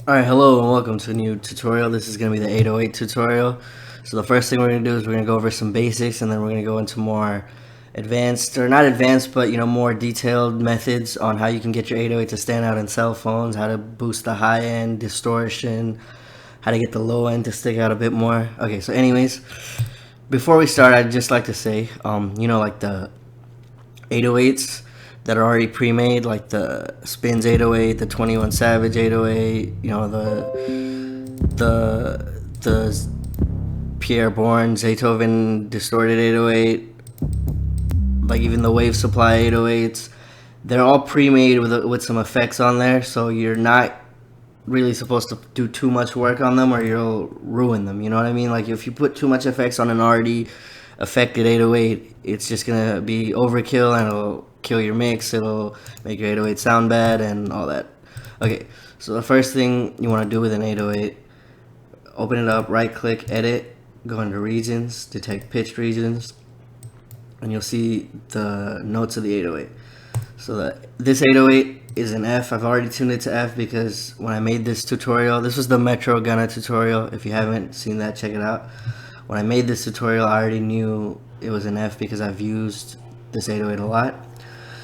Alright, hello and welcome to a new tutorial. This is going to be the 808 tutorial. So the first thing we're going to do is we're going to go over some basics, and then we're going to go into more advanced, or not advanced, but more detailed methods on how you can get your 808 to stand out in cell phones, how to boost the high end, distortion, how to get the low end to stick out a bit more. Okay, so anyways, before we start, I'd just like to say, like the 808s that are already pre-made, like the Spins 808, the 21 Savage 808, the Pierre Bourne Beethoven distorted 808, like even the Wave Supply 808s. They're all pre-made with some effects on there, so you're not really supposed to do too much work on them or you'll ruin them. You know what I mean? Like if you put too much effects on an already affected 808, it's just gonna be overkill and it'll kill your mix. It'll make your 808 sound bad and all that. Okay, so the first thing you want to do with an 808, open it up, right click, edit, go into regions, detect pitched regions, and you'll see the notes of the 808. So this 808 is an F. I've already tuned it to F because when I made this tutorial, this was the Metro Gunna tutorial. If you haven't seen that, check it out. When I made this tutorial, I already knew it was an F because I've used this 808 a lot.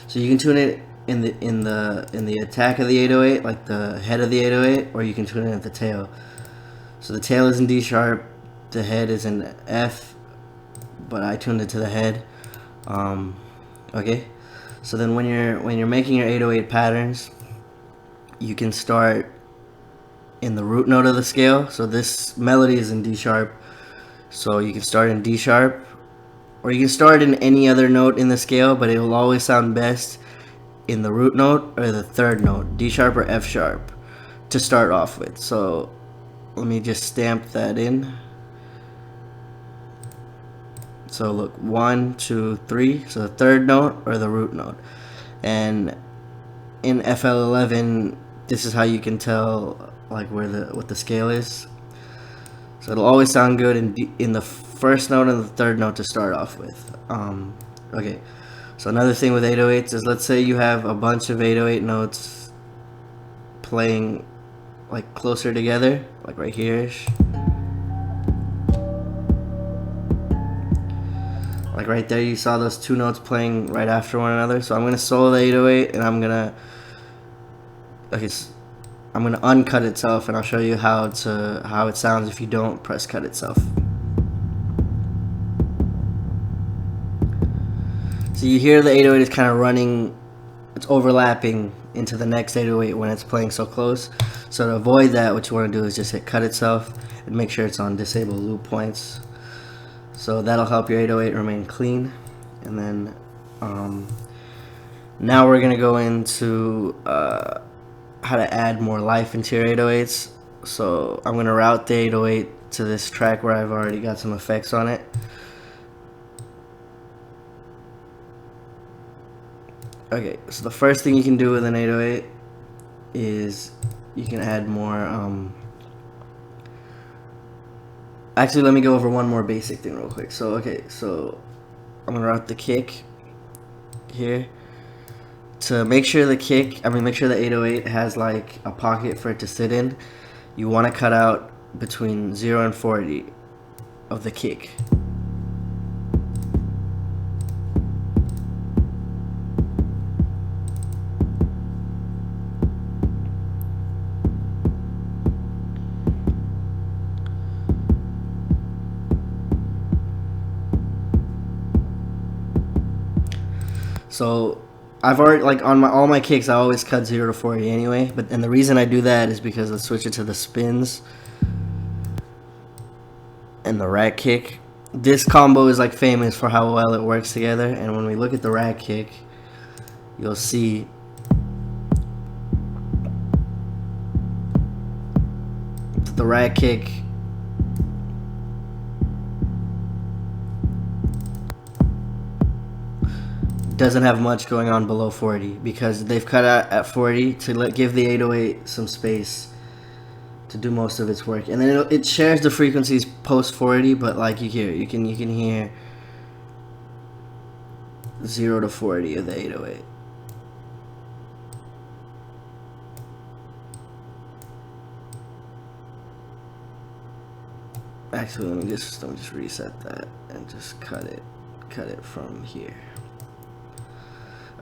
So you can tune it in the attack of the 808, like the head of the 808, or you can tune it at the tail. So the tail is in D sharp, the head is in F, but I tuned it to the head. Okay. So then when you're making your 808 patterns, you can start in the root note of the scale. So this melody is in D sharp, so you can start in D sharp, or you can start in any other note in the scale, but it will always sound best in the root note or the third note, D sharp or F sharp, to start off with. So let me just stamp that in. So look, 1, 2, 3. So the third note or the root note. And in FL11, this is how you can tell like what the scale is. So it'll always sound good in the first note and the third note to start off with. Okay. So another thing with 808s is, let's say you have a bunch of 808 notes playing like closer together, like right here-ish. Like right there, you saw those two notes playing right after one another. So I'm gonna solo the 808, and I'm gonna uncut itself, and I'll show you how it sounds if you don't press cut itself. So you hear the 808 is kind of running, it's overlapping into the next 808 when it's playing so close. So to avoid that, what you want to do is just hit cut itself and make sure it's on disable loop points. So that'll help your 808 remain clean. And then now we're gonna go into how to add more life into your 808s. So I'm gonna route the 808 to this track where I've already got some effects on it. Okay, so the first thing you can do with an 808 is you can add more actually, let me go over one more basic thing real quick. So okay, so I'm gonna route the kick here to make sure the 808 has like a pocket for it to sit in. You want to cut out between 0 and 40 of the kick. So I've already, like on all my kicks, I always cut 0 to 40 anyway. And the reason I do that is because let's switch it to the spins and the rack kick. This combo is like famous for how well it works together. And when we look at the rack kick, you'll see the rack kick doesn't have much going on below 40 because they've cut out at 40 to give the 808 some space to do most of its work. And then it shares the frequencies post 40, but like you can hear 0 to 40 of the 808. Actually, let me just reset that and just cut it from here.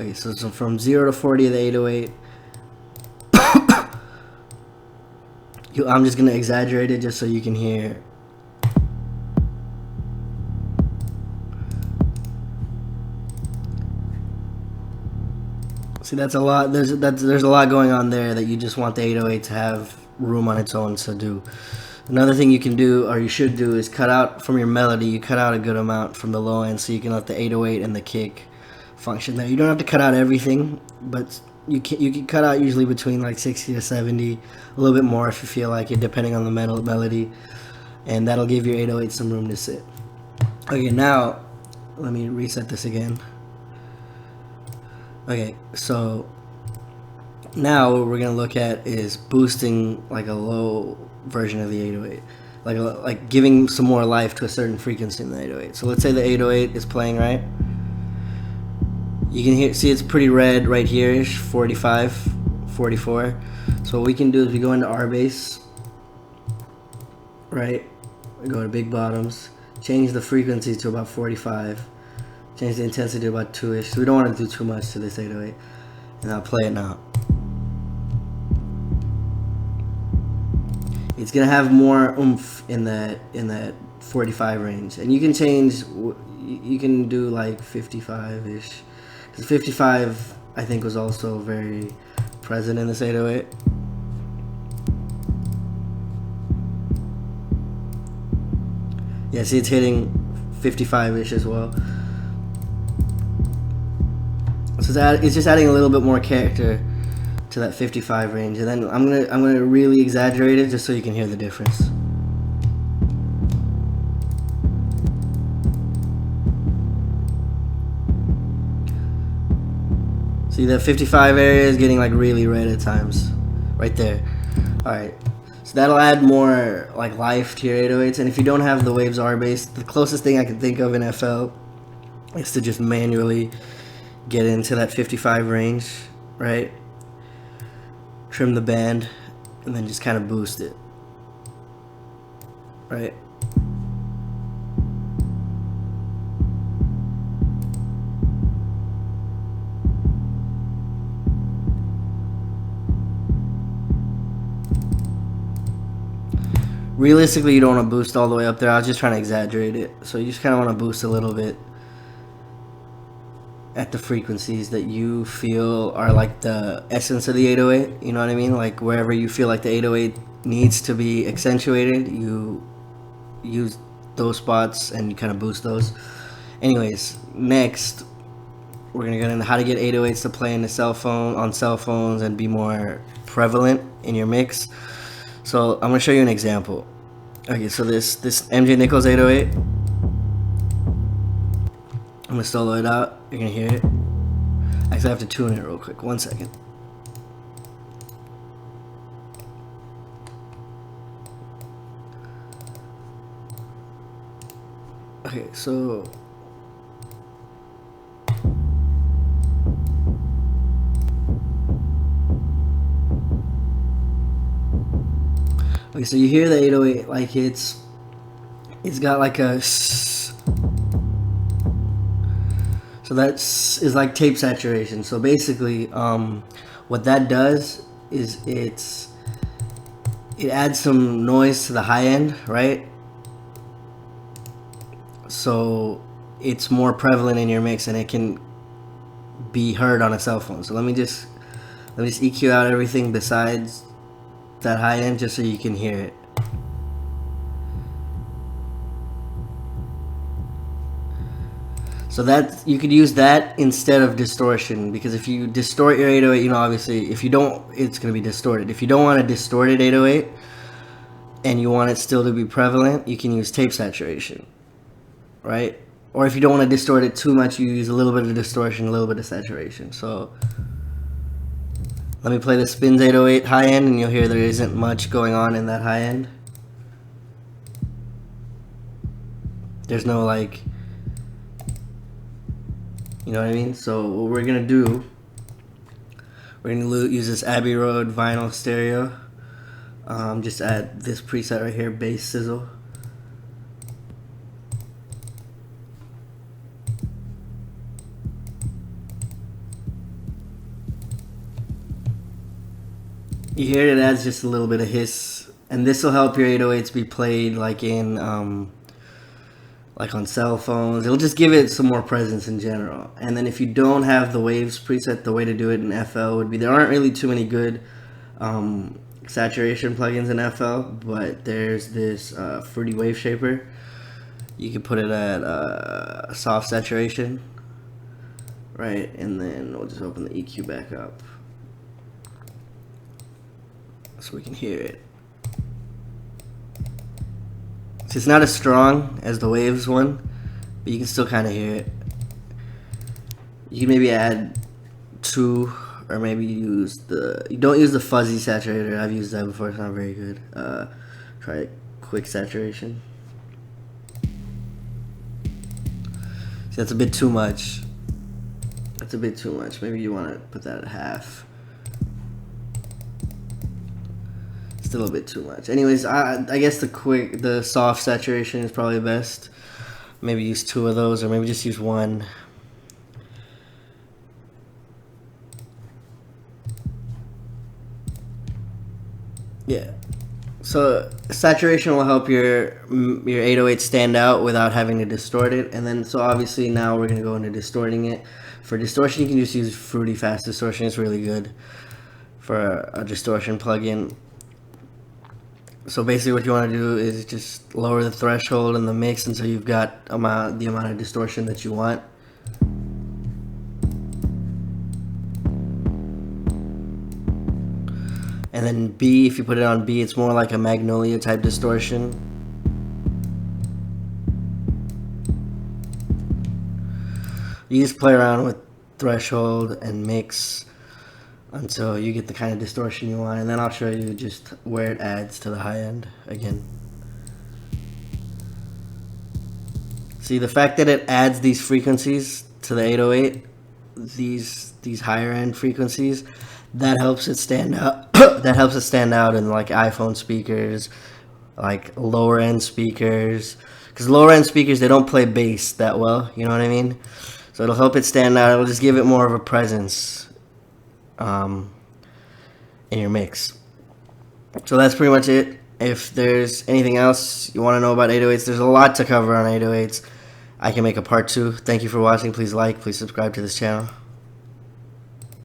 Okay, so from 0 to 40 of the 808. I'm just gonna exaggerate it just so you can hear. See, that's a lot. There's a lot going on there that you just want the 808 to have room on its own to do. Another thing you can do, or you should do, is cut out from your melody. You cut out a good amount from the low end, so you can let the 808 and the kick function there. You don't have to cut out everything, but you can cut out usually between like 60 to 70, a little bit more if you feel like it, depending on the melody, and that'll give your 808 some room to sit. Okay, now let me reset this again. Okay, so now what we're gonna look at is boosting like a low version of the 808, like giving some more life to a certain frequency in the 808. So let's say the 808 is playing, right? You can see it's pretty red right here-ish, 45, 44. So what we can do is we go into R bass, right? We go to big bottoms, change the frequency to about 45, change the intensity to about 2-ish. So we don't want to do too much to this 808. And I'll play it now. It's gonna have more oomph in that 45 range, and you can change. You can do like 55-ish, because 55 I think was also very present in this 808. Yeah, see, it's hitting 55-ish as well. So it's just adding a little bit more character to that 55 range, and then I'm gonna really exaggerate it just so you can hear the difference. See, that 55 area is getting like really red at times, right there. All right, so that'll add more like life to your 808s. And if you don't have the Waves R bass, the closest thing I can think of in FL is to just manually get into that 55 range, right? Trim the band, and then just kind of boost it, right? Realistically, you don't want to boost all the way up there. I was just trying to exaggerate it. So you just kind of want to boost a little bit at the frequencies that you feel are like the essence of the 808, you know what I mean? Like wherever you feel like the 808 needs to be accentuated, you use those spots and you kind of boost those. Anyways, next we're gonna get into how to get 808s to play on cell phones and be more prevalent in your mix. So I'm gonna show you an example. Okay, so this MJ Nichols 808. I'm gonna solo it out. You're gonna hear it. Actually, I have to tune it real quick. 1 second. Okay, so you hear the 808 like it's got like a. So that's is like tape saturation. So basically, what that does is it adds some noise to the high end, right? So it's more prevalent in your mix, and it can be heard on a cell phone. So let me just EQ out everything besides that high end, just so you can hear it. So that you could use that instead of distortion, because if you distort your 808, you know, obviously if you don't, it's going to be distorted. If you don't want a distorted 808 and you want it still to be prevalent, you can use tape saturation, right? Or if you don't want to distort it too much, you use a little bit of distortion, a little bit of saturation. So let me play the Spins 808 high end, and you'll hear there isn't much going on in that high end. There's no like, you know what I mean? So what we're gonna do, we're gonna use this Abbey Road vinyl stereo. Just add this preset right here, bass sizzle. You hear it adds just a little bit of hiss, and this will help your 808s be played like in like on cell phones. It'll just give it some more presence in general. And then if you don't have the waves preset, the way to do it in FL would be, there aren't really too many good saturation plugins in FL, but there's this Fruity Wave Shaper. You can put it at soft saturation, right? And then we'll just open the EQ back up so we can hear it. So it's not as strong as the Waves one, but you can still kind of hear it. You can maybe add 2, or maybe you don't use the fuzzy saturator. I've used that before, it's not very good. Try quick saturation. See, that's a bit too much. That's a bit too much. Maybe you want to put that at half. Still a bit too much. Anyways, I guess the soft saturation is probably best. Maybe use 2 of those, or maybe just use 1. Yeah. So saturation will help your 808 stand out without having to distort it. And then, so obviously now we're gonna go into distorting it. For distortion, you can just use Fruity Fast Distortion. It's really good for a distortion plugin. So basically what you want to do is just lower the threshold in the mix until you've got the amount of distortion that you want. And then B, if you put it on B, it's more like a Magnolia type distortion. You just play around with threshold and mix until you get the kind of distortion you want, and then I'll show you just where it adds to the high end again. See, the fact that it adds these frequencies to the 808, these higher end frequencies, that helps it stand out. That helps it stand out in like iPhone speakers, like lower end speakers, because lower end speakers, they don't play bass that well, you know what I mean? So it'll help it stand out. It'll just give it more of a presence in your mix. So that's pretty much it. If there's anything else you want to know about 808s, there's a lot to cover on 808s. I can make a part 2. Thank you for watching. Please like, please subscribe to this channel.